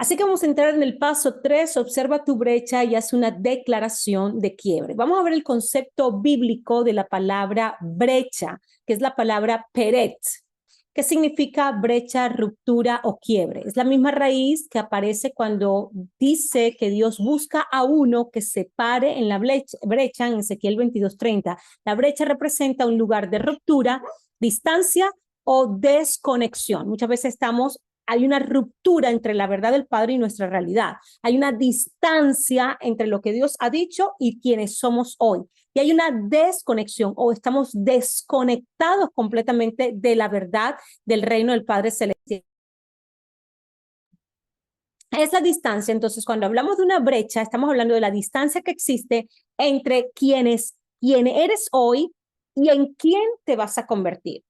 Así que vamos a entrar en el paso 3, observa tu brecha y haz una declaración de quiebre. Vamos a ver el concepto bíblico de la palabra brecha, que es la palabra peret. ¿Qué significa brecha, ruptura o quiebre? Es la misma raíz que aparece cuando dice que Dios busca a uno que se pare en la brecha en Ezequiel 22:30. La brecha representa un lugar de ruptura, distancia o desconexión. Muchas veces hay una ruptura entre la verdad del Padre y nuestra realidad. Hay una distancia entre lo que Dios ha dicho y quienes somos hoy. Y hay una desconexión o estamos desconectados completamente de la verdad del reino del Padre Celestial. Esa distancia, entonces, cuando hablamos de una brecha, estamos hablando de la distancia que existe entre quién eres hoy y en quién te vas a convertir.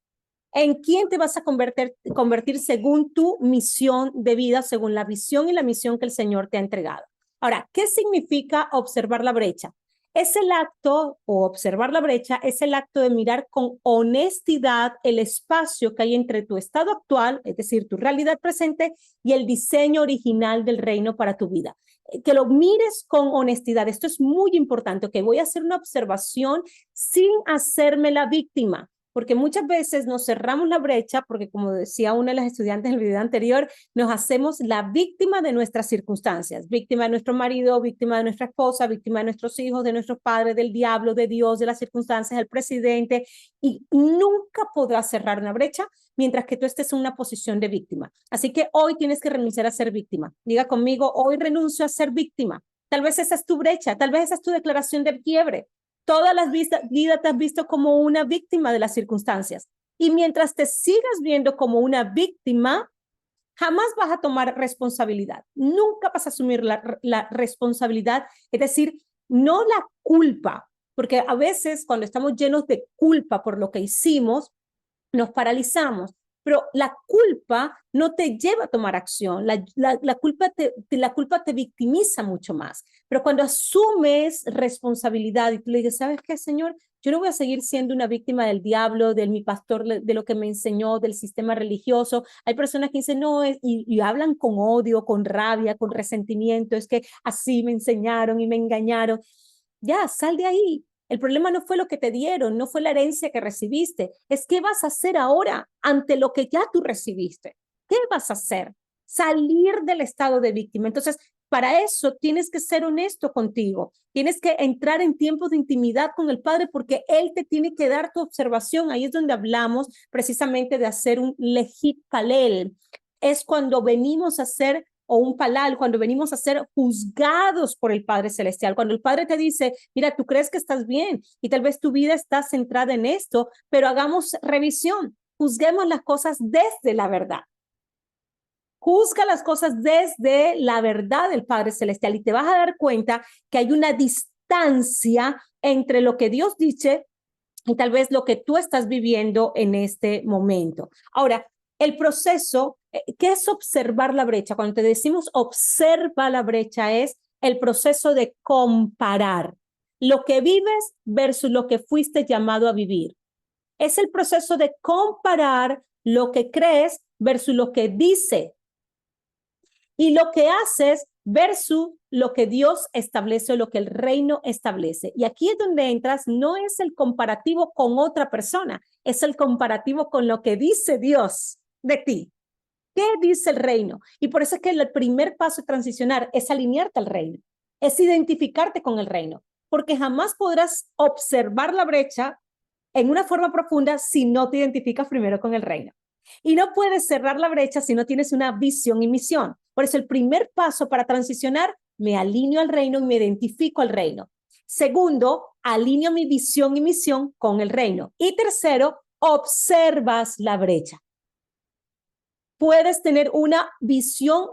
¿En quién te vas a convertir según tu misión de vida, según la visión y la misión que el Señor te ha entregado? Ahora, ¿qué significa observar la brecha? Es el acto, o observar la brecha, es el acto de mirar con honestidad el espacio que hay entre tu estado actual, es decir, tu realidad presente, y el diseño original del reino para tu vida. Que lo mires con honestidad. Esto es muy importante, que voy a hacer una observación sin hacerme la víctima, porque muchas veces nos cerramos la brecha, porque como decía una de las estudiantes en el video anterior, nos hacemos la víctima de nuestras circunstancias, víctima de nuestro marido, víctima de nuestra esposa, víctima de nuestros hijos, de nuestros padres, del diablo, de Dios, de las circunstancias, del presidente, y nunca podrás cerrar una brecha mientras que tú estés en una posición de víctima. Así que hoy tienes que renunciar a ser víctima. Diga conmigo, hoy renuncio a ser víctima. Tal vez esa es tu brecha, tal vez esa es tu declaración de quiebre. Todas las vidas te has visto como una víctima de las circunstancias. Y mientras te sigas viendo como una víctima, jamás vas a tomar responsabilidad. Nunca vas a asumir la responsabilidad, es decir, no la culpa, porque a veces cuando estamos llenos de culpa por lo que hicimos, nos paralizamos. Pero la culpa no te lleva a tomar acción, la culpa te victimiza mucho más. Pero cuando asumes responsabilidad y tú le dices, ¿sabes qué, Señor? Yo no voy a seguir siendo una víctima del diablo, de mi pastor, de lo que me enseñó, del sistema religioso. Hay personas que dicen, no, y hablan con odio, con rabia, con resentimiento, es que así me enseñaron y me engañaron. Ya, sal de ahí. El problema no fue lo que te dieron, no fue la herencia que recibiste, es qué vas a hacer ahora ante lo que ya tú recibiste. ¿Qué vas a hacer? Salir del estado de víctima. Entonces, para eso tienes que ser honesto contigo, tienes que entrar en tiempos de intimidad con el Padre porque Él te tiene que dar tu observación. Ahí es donde hablamos precisamente de hacer un legit palel. Es cuando venimos a hacer o un palal, cuando venimos a ser juzgados por el Padre Celestial, cuando el Padre te dice, mira, tú crees que estás bien y tal vez tu vida está centrada en esto, pero hagamos revisión, juzguemos las cosas desde la verdad. Juzga las cosas desde la verdad del Padre Celestial y te vas a dar cuenta que hay una distancia entre lo que Dios dice y tal vez lo que tú estás viviendo en este momento. Ahora, el proceso, ¿qué es observar la brecha? Cuando te decimos observa la brecha es el proceso de comparar lo que vives versus lo que fuiste llamado a vivir. Es el proceso de comparar lo que crees versus lo que dice y lo que haces versus lo que Dios establece o lo que el reino establece. Y aquí es donde entras, no es el comparativo con otra persona, es el comparativo con lo que dice Dios de ti. ¿Qué dice el reino? Y por eso es que el primer paso de transicionar es alinearte al reino, es identificarte con el reino, porque jamás podrás observar la brecha en una forma profunda si no te identificas primero con el reino. Y no puedes cerrar la brecha si no tienes una visión y misión. Por eso el primer paso para transicionar, me alineo al reino y me identifico al reino. Segundo, alineo mi visión y misión con el reino. Y tercero, observas la brecha. Puedes tener una visión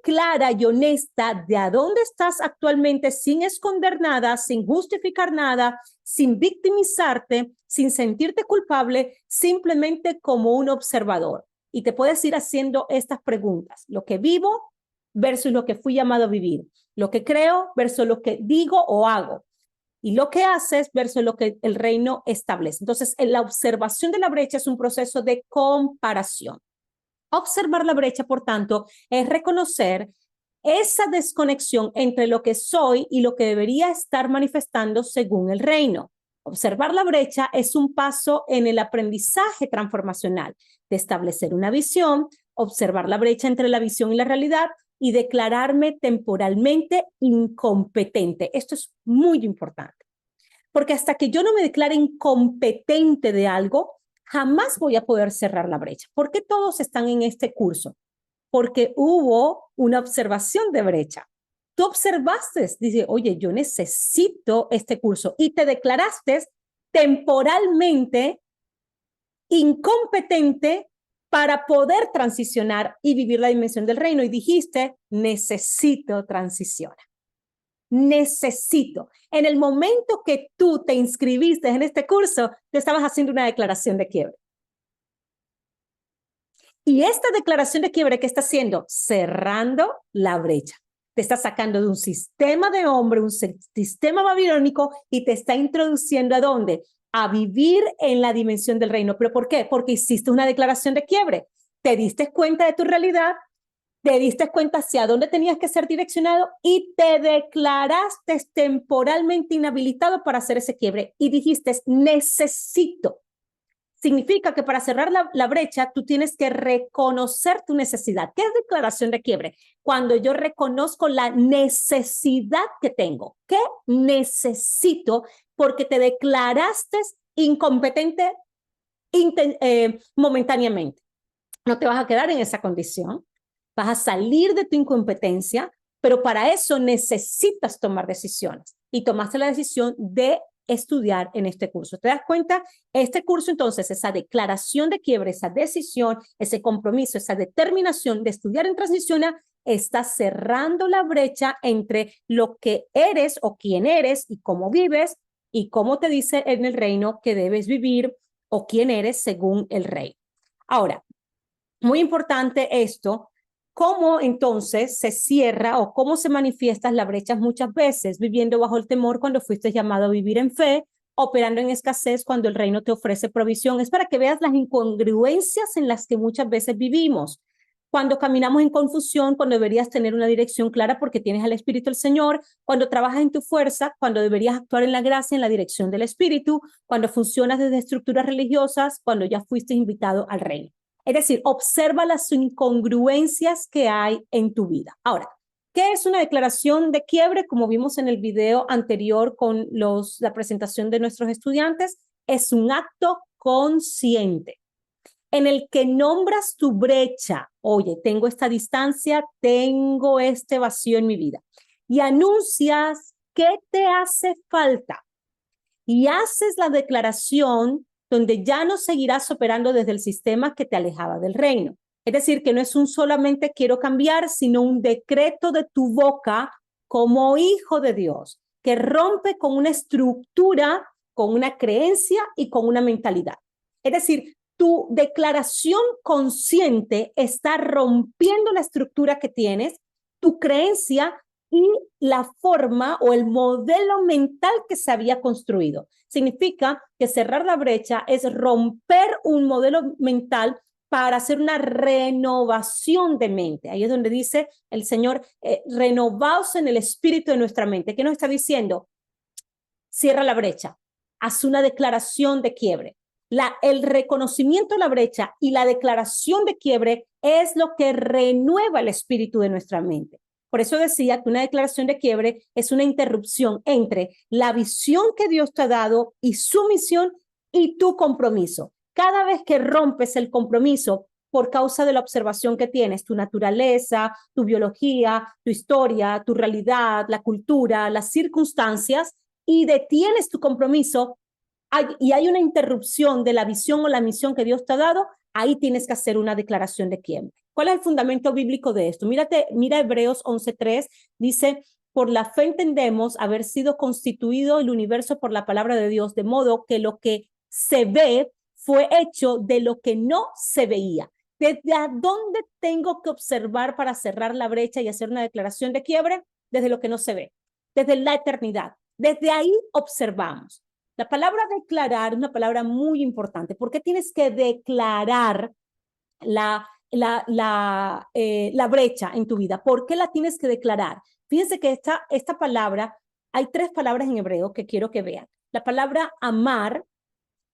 clara y honesta de a dónde estás actualmente sin esconder nada, sin justificar nada, sin victimizarte, sin sentirte culpable, simplemente como un observador. Y te puedes ir haciendo estas preguntas: lo que vivo versus lo que fui llamado a vivir, lo que creo versus lo que digo o hago, y lo que haces versus lo que el reino establece. Entonces, la observación de la brecha es un proceso de comparación. Observar la brecha, por tanto, es reconocer esa desconexión entre lo que soy y lo que debería estar manifestando según el reino. Observar la brecha es un paso en el aprendizaje transformacional de establecer una visión, observar la brecha entre la visión y la realidad y declararme temporalmente incompetente. Esto es muy importante, porque hasta que yo no me declare incompetente de algo, jamás voy a poder cerrar la brecha. ¿Por qué todos están en este curso? Porque hubo una observación de brecha. Tú observaste, dice, oye, yo necesito este curso y te declaraste temporalmente incompetente para poder transicionar y vivir la dimensión del reino y dijiste, necesito transicionar. Necesito. En el momento que tú te inscribiste en este curso, te estabas haciendo una declaración de quiebre. Y esta declaración de quiebre que está haciendo, cerrando la brecha. Te está sacando de un sistema de hombre, un sistema babilónico y te está introduciendo ¿a dónde? A vivir en la dimensión del reino. ¿Pero por qué? Porque hiciste una declaración de quiebre. Te diste cuenta de tu realidad, te diste cuenta hacia dónde tenías que ser direccionado y te declaraste temporalmente inhabilitado para hacer ese quiebre y dijiste, necesito. Significa que para cerrar la brecha, tú tienes que reconocer tu necesidad. ¿Qué es declaración de quiebre? Cuando yo reconozco la necesidad que tengo. ¿Qué necesito? Porque te declaraste incompetente momentáneamente. No te vas a quedar en esa condición. Vas a salir de tu incompetencia, pero para eso necesitas tomar decisiones. Y tomaste la decisión de estudiar en este curso. ¿Te das cuenta? Este curso, entonces, esa declaración de quiebre, esa decisión, ese compromiso, esa determinación de estudiar en transición, está cerrando la brecha entre lo que eres o quién eres y cómo vives y cómo te dice en el reino que debes vivir o quién eres según el rey. Ahora, muy importante esto, cómo entonces se cierra o cómo se manifiestan las brechas muchas veces, viviendo bajo el temor cuando fuiste llamado a vivir en fe, operando en escasez cuando el reino te ofrece provisión. Es para que veas las incongruencias en las que muchas veces vivimos. Cuando caminamos en confusión, cuando deberías tener una dirección clara porque tienes al Espíritu del Señor, cuando trabajas en tu fuerza, cuando deberías actuar en la gracia, en la dirección del Espíritu, cuando funcionas desde estructuras religiosas, cuando ya fuiste invitado al reino. Es decir, observa las incongruencias que hay en tu vida. Ahora, ¿qué es una declaración de quiebre? Como vimos en el video anterior con la presentación de nuestros estudiantes, es un acto consciente en el que nombras tu brecha. Oye, tengo esta distancia, tengo este vacío en mi vida. Y anuncias qué te hace falta. Y haces la declaración donde ya no seguirás operando desde el sistema que te alejaba del reino. Es decir, que no es un solamente quiero cambiar, sino un decreto de tu boca como hijo de Dios, que rompe con una estructura, con una creencia y con una mentalidad. Es decir, tu declaración consciente está rompiendo la estructura que tienes, tu creencia y la forma o el modelo mental que se había construido. Significa que cerrar la brecha es romper un modelo mental para hacer una renovación de mente. Ahí es donde dice el Señor, renovaos en el espíritu de nuestra mente. ¿Qué nos está diciendo? Cierra la brecha, haz una declaración de quiebre. El reconocimiento de la brecha y la declaración de quiebre es lo que renueva el espíritu de nuestra mente. Por eso decía que una declaración de quiebre es una interrupción entre la visión que Dios te ha dado y su misión y tu compromiso. Cada vez que rompes el compromiso por causa de la observación que tienes, tu naturaleza, tu biología, tu historia, tu realidad, la cultura, las circunstancias, y detienes tu compromiso y hay una interrupción de la visión o la misión que Dios te ha dado, ahí tienes que hacer una declaración de quiebre. ¿Cuál es el fundamento bíblico de esto? Mira Hebreos 11:3, dice, por la fe entendemos haber sido constituido el universo por la palabra de Dios, de modo que lo que se ve fue hecho de lo que no se veía. ¿Desde dónde tengo que observar para cerrar la brecha y hacer una declaración de quiebre? Desde lo que no se ve, desde la eternidad. Desde ahí observamos. La palabra declarar es una palabra muy importante. ¿Por qué tienes que declarar la brecha en tu vida? ¿Por qué la tienes que declarar? Fíjense que esta palabra, hay 3 palabras en hebreo que quiero que vean. La palabra amar,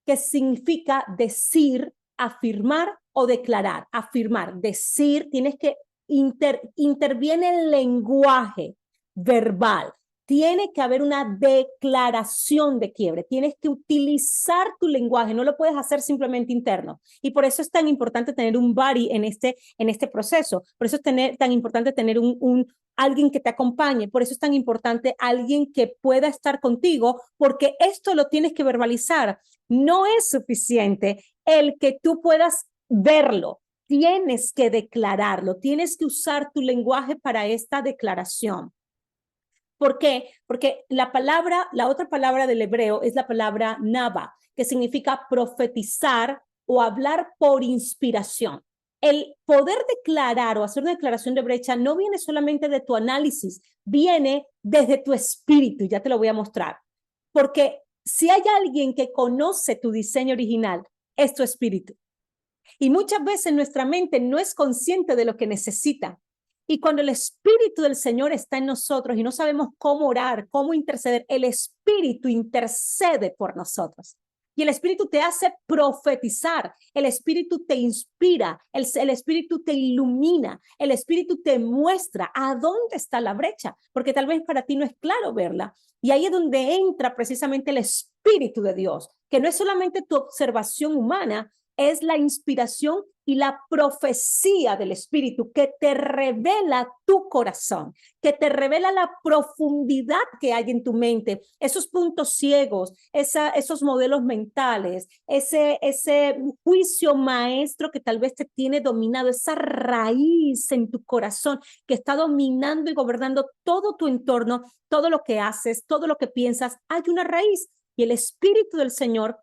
que significa decir, afirmar o declarar. Afirmar, decir, tienes que interviene el lenguaje verbal. Tiene que haber una declaración de quiebre. Tienes que utilizar tu lenguaje. No lo puedes hacer simplemente interno. Y por eso es tan importante tener un buddy en este proceso. Por eso es tan importante tener alguien que te acompañe. Por eso es tan importante alguien que pueda estar contigo, porque esto lo tienes que verbalizar. No es suficiente el que tú puedas verlo. Tienes que declararlo. Tienes que usar tu lenguaje para esta declaración. ¿Por qué? Porque la otra palabra del hebreo es la palabra naba, que significa profetizar o hablar por inspiración. El poder declarar o hacer una declaración de brecha no viene solamente de tu análisis, viene desde tu espíritu, ya te lo voy a mostrar. Porque si hay alguien que conoce tu diseño original, es tu espíritu. Y muchas veces nuestra mente no es consciente de lo que necesita. Y cuando el Espíritu del Señor está en nosotros y no sabemos cómo orar, cómo interceder, el Espíritu intercede por nosotros. Y el Espíritu te hace profetizar, el Espíritu te inspira, el Espíritu te ilumina, el Espíritu te muestra a dónde está la brecha, porque tal vez para ti no es claro verla. Y ahí es donde entra precisamente el Espíritu de Dios, que no es solamente tu observación humana, es la inspiración y la profecía del Espíritu que te revela tu corazón, que te revela la profundidad que hay en tu mente, esos puntos ciegos, esos modelos mentales, ese juicio maestro que tal vez te tiene dominado, esa raíz en tu corazón que está dominando y gobernando todo tu entorno, todo lo que haces, todo lo que piensas. Hay una raíz y el Espíritu del Señor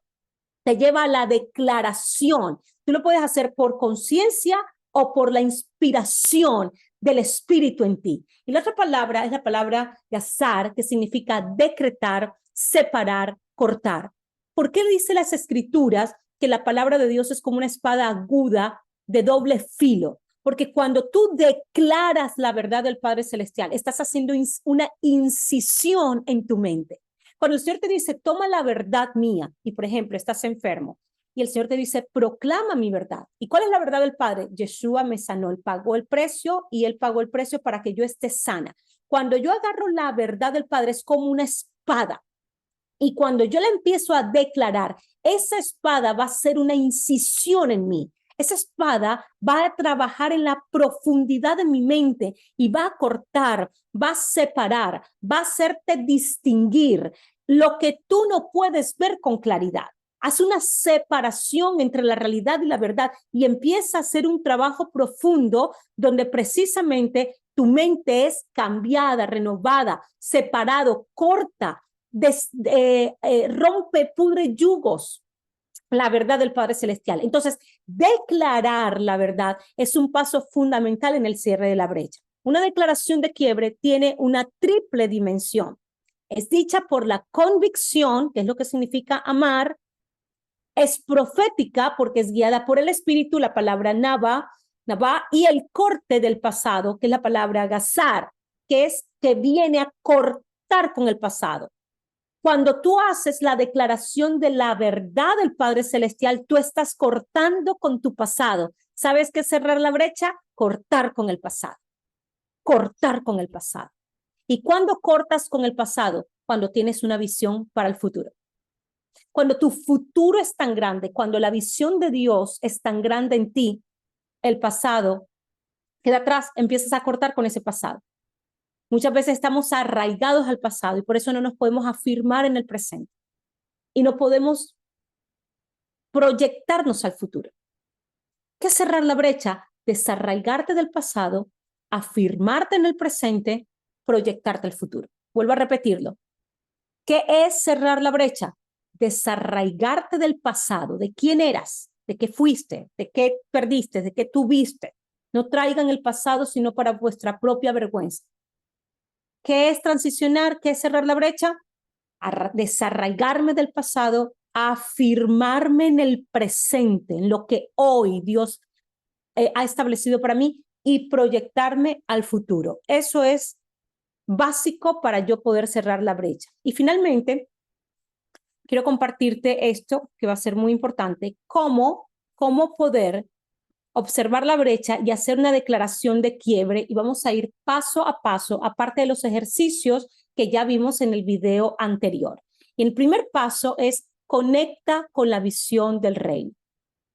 te lleva a la declaración. Tú lo puedes hacer por conciencia o por la inspiración del Espíritu en ti. Y la otra palabra es la palabra gazar, que significa decretar, separar, cortar. ¿Por qué dice las Escrituras que la palabra de Dios es como una espada aguda de doble filo? Porque cuando tú declaras la verdad del Padre Celestial, estás haciendo una incisión en tu mente. Cuando el Señor te dice, toma la verdad mía, y por ejemplo, estás enfermo, y el Señor te dice, proclama mi verdad. ¿Y cuál es la verdad del Padre? Yeshua me sanó, Él pagó el precio y Él pagó el precio para que yo esté sana. Cuando yo agarro la verdad del Padre es como una espada. Y cuando yo la empiezo a declarar, esa espada va a ser una incisión en mí. Esa espada va a trabajar en la profundidad de mi mente y va a cortar, va a separar, va a hacerte distinguir lo que tú no puedes ver con claridad. Haz una separación entre la realidad y la verdad y empieza a hacer un trabajo profundo donde precisamente tu mente es cambiada, renovada, separado, corta, rompe, pudre yugos, la verdad del Padre Celestial. Entonces, declarar la verdad es un paso fundamental en el cierre de la brecha. Una declaración de quiebre tiene una triple dimensión. Es dicha por la convicción, que es lo que significa amar. Es profética porque es guiada por el Espíritu, la palabra Nabá, y el corte del pasado, que es la palabra Gazar, que viene a cortar con el pasado. Cuando tú haces la declaración de la verdad del Padre Celestial, tú estás cortando con tu pasado. ¿Sabes qué es cerrar la brecha? Cortar con el pasado. Cortar con el pasado. ¿Y cuándo cortas con el pasado? Cuando tienes una visión para el futuro. Cuando tu futuro es tan grande, cuando la visión de Dios es tan grande en ti, el pasado queda atrás, empiezas a cortar con ese pasado. Muchas veces estamos arraigados al pasado y por eso no nos podemos afirmar en el presente y no podemos proyectarnos al futuro. ¿Qué es cerrar la brecha? Desarraigarte del pasado, afirmarte en el presente, proyectarte al futuro. Vuelvo a repetirlo. ¿Qué es cerrar la brecha? Desarraigarte del pasado, de quién eras, de qué fuiste, de qué perdiste, de qué tuviste. No traigan el pasado sino para vuestra propia vergüenza. ¿Qué es transicionar? ¿Qué es cerrar la brecha? Desarraigarme del pasado, afirmarme en el presente, en lo que hoy Dios ha establecido para mí y proyectarme al futuro. Eso es básico para yo poder cerrar la brecha. Y finalmente, quiero compartirte esto que va a ser muy importante, cómo poder observar la brecha y hacer una declaración de quiebre, y vamos a ir paso a paso, aparte de los ejercicios que ya vimos en el video anterior. Y el primer paso es conecta con la visión del reino.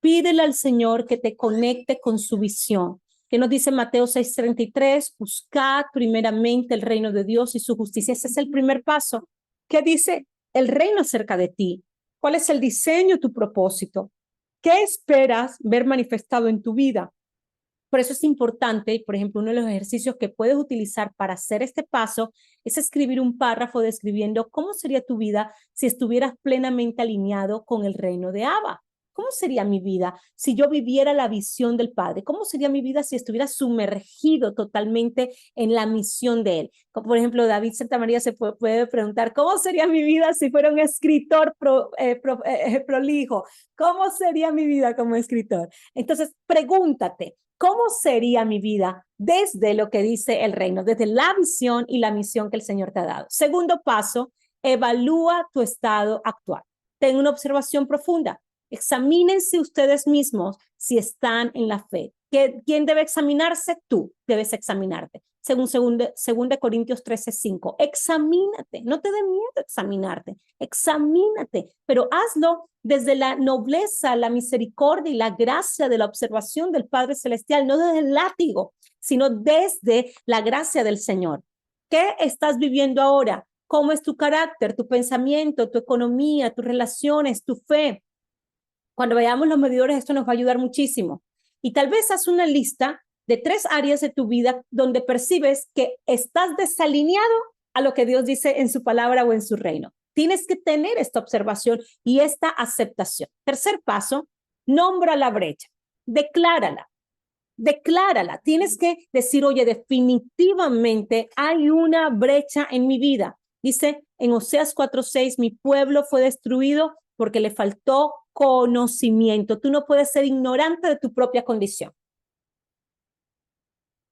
Pídele al Señor que te conecte con su visión. ¿Qué nos dice Mateo 6:33? Buscad primeramente el reino de Dios y su justicia. Ese es el primer paso. ¿Qué dice el reino acerca de ti? ¿Cuál es el diseño, tu propósito? ¿Qué esperas ver manifestado en tu vida? Por eso es importante, por ejemplo, uno de los ejercicios que puedes utilizar para hacer este paso es escribir un párrafo describiendo cómo sería tu vida si estuvieras plenamente alineado con el reino de Abba. ¿Cómo sería mi vida si yo viviera la visión del Padre? ¿Cómo sería mi vida si estuviera sumergido totalmente en la misión de Él? Como por ejemplo, David Santamaría se puede preguntar, ¿cómo sería mi vida si fuera un escritor prolijo? ¿Cómo sería mi vida como escritor? Entonces, pregúntate, ¿cómo sería mi vida desde lo que dice el reino, desde la visión y la misión que el Señor te ha dado? Segundo paso, evalúa tu estado actual. Ten una observación profunda. Examínense ustedes mismos si están en la fe. ¿Quién debe examinarse? Tú debes examinarte. Según 2 Corintios 13:5. Examínate, no te dé miedo examinarte, examínate, pero hazlo desde la nobleza, la misericordia y la gracia de la observación del Padre Celestial, no desde el látigo, sino desde la gracia del Señor. ¿Qué estás viviendo ahora? ¿Cómo es tu carácter, tu pensamiento, tu economía, tus relaciones, tu fe? Cuando veamos los medidores, esto nos va a ayudar muchísimo. Y tal vez haz una lista de 3 áreas de tu vida donde percibes que estás desalineado a lo que Dios dice en su palabra o en su reino. Tienes que tener esta observación y esta aceptación. Tercer paso, nombra la brecha, declárala. Declárala. Tienes que decir, oye, definitivamente hay una brecha en mi vida. Dice en Oseas 4:6, mi pueblo fue destruido porque le faltó conocimiento. Tú no puedes ser ignorante de tu propia condición.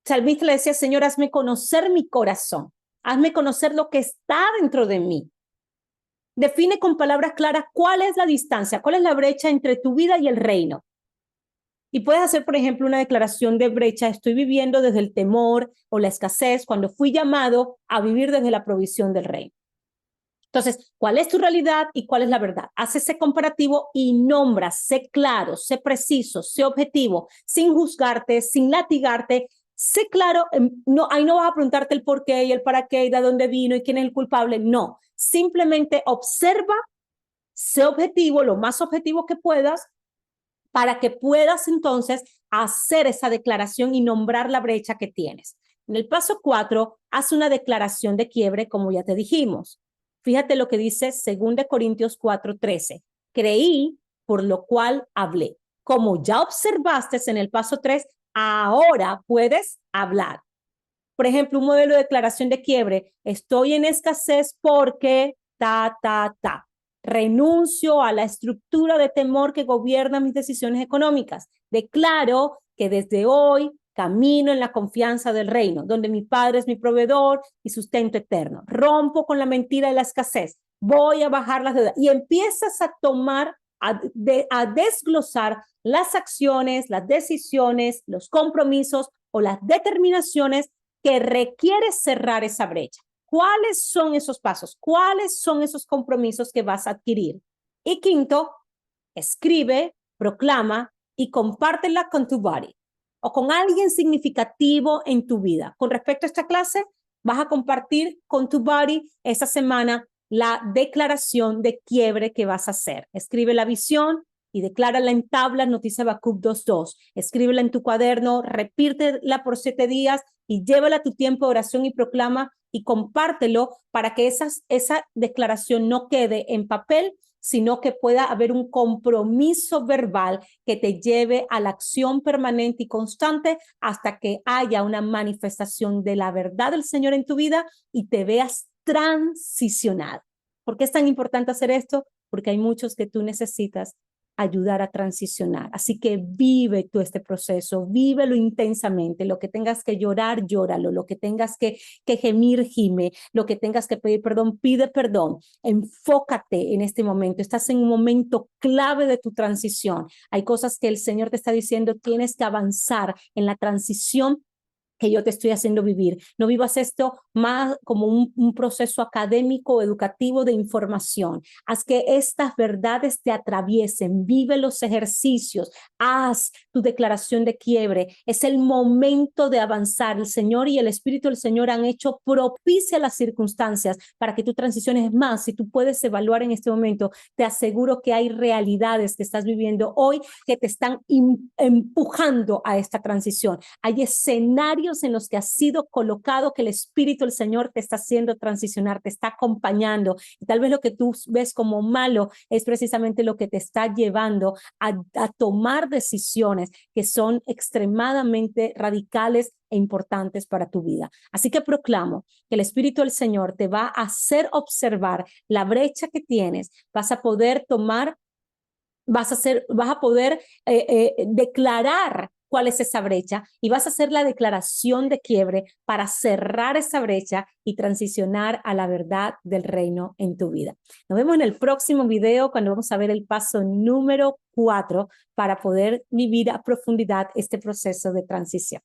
El salmista le decía, Señor, hazme conocer mi corazón. Hazme conocer lo que está dentro de mí. Define con palabras claras cuál es la distancia, cuál es la brecha entre tu vida y el reino. Y puedes hacer, por ejemplo, una declaración de brecha. Estoy viviendo desde el temor o la escasez cuando fui llamado a vivir desde la provisión del reino. Entonces, ¿cuál es tu realidad y cuál es la verdad? Haz ese comparativo y nombra, sé claro, sé preciso, sé objetivo, sin juzgarte, sin latigarte. Sé claro, no, ahí no vas a preguntarte el por qué y el para qué y de dónde vino y quién es el culpable. No, simplemente observa, sé objetivo, lo más objetivo que puedas, para que puedas entonces hacer esa declaración y nombrar la brecha que tienes. En el paso 4, haz una declaración de quiebre, como ya te dijimos. Fíjate lo que dice 2 Corintios 4:13. Creí, por lo cual hablé. Como ya observaste en el paso 3, ahora puedes hablar. Por ejemplo, un modelo de declaración de quiebre. Estoy en escasez porque renuncio a la estructura de temor que gobierna mis decisiones económicas. Declaro que desde hoy camino en la confianza del reino, donde mi Padre es mi proveedor y sustento eterno. Rompo con la mentira de la escasez. Voy a bajar las deudas. Y empiezas a tomar, a desglosar las acciones, las decisiones, los compromisos o las determinaciones que requiere cerrar esa brecha. ¿Cuáles son esos pasos? ¿Cuáles son esos compromisos que vas a adquirir? Y quinto, escribe, proclama y compártela con tu buddy o con alguien significativo en tu vida. Con respecto a esta clase, vas a compartir con tu buddy esta semana la declaración de quiebre que vas a hacer. Escribe la visión y declárala en tablas, nos dice Habacuc 2:2. Escríbela en tu cuaderno, repítela por 7 días y llévala a tu tiempo de oración y proclama y compártelo para que esa declaración no quede en papel, sino que pueda haber un compromiso verbal que te lleve a la acción permanente y constante hasta que haya una manifestación de la verdad del Señor en tu vida y te veas transicionado. ¿Por qué es tan importante hacer esto? Porque hay muchos que tú necesitas ayudar a transicionar. Así que vive tú este proceso, vívelo intensamente. Lo que tengas que llorar, llóralo. Lo que tengas que gemir, gime. Lo que tengas que pedir perdón, pide perdón. Enfócate en este momento. Estás en un momento clave de tu transición. Hay cosas que el Señor te está diciendo, tienes que avanzar en la transición que yo te estoy haciendo vivir. No vivas esto más como un proceso académico, educativo de información. Haz que estas verdades te atraviesen, vive los ejercicios, haz tu declaración de quiebre. Es el momento de avanzar. El Señor y el Espíritu del Señor han hecho propicia las circunstancias para que tú transiciones más. Si tú puedes evaluar en este momento, te aseguro que hay realidades que estás viviendo hoy que te están empujando a esta transición. Hay escenarios en los que has sido colocado que el Espíritu del Señor te está haciendo transicionar, te está acompañando. Y tal vez lo que tú ves como malo es precisamente lo que te está llevando a tomar decisiones que son extremadamente radicales e importantes para tu vida. Así que proclamo que el Espíritu del Señor te va a hacer observar la brecha que tienes, vas a poder tomar, vas a poder declarar cuál es esa brecha y vas a hacer la declaración de quiebre para cerrar esa brecha y transicionar a la verdad del reino en tu vida. Nos vemos en el próximo video cuando vamos a ver el paso número 4 para poder vivir a profundidad este proceso de transición.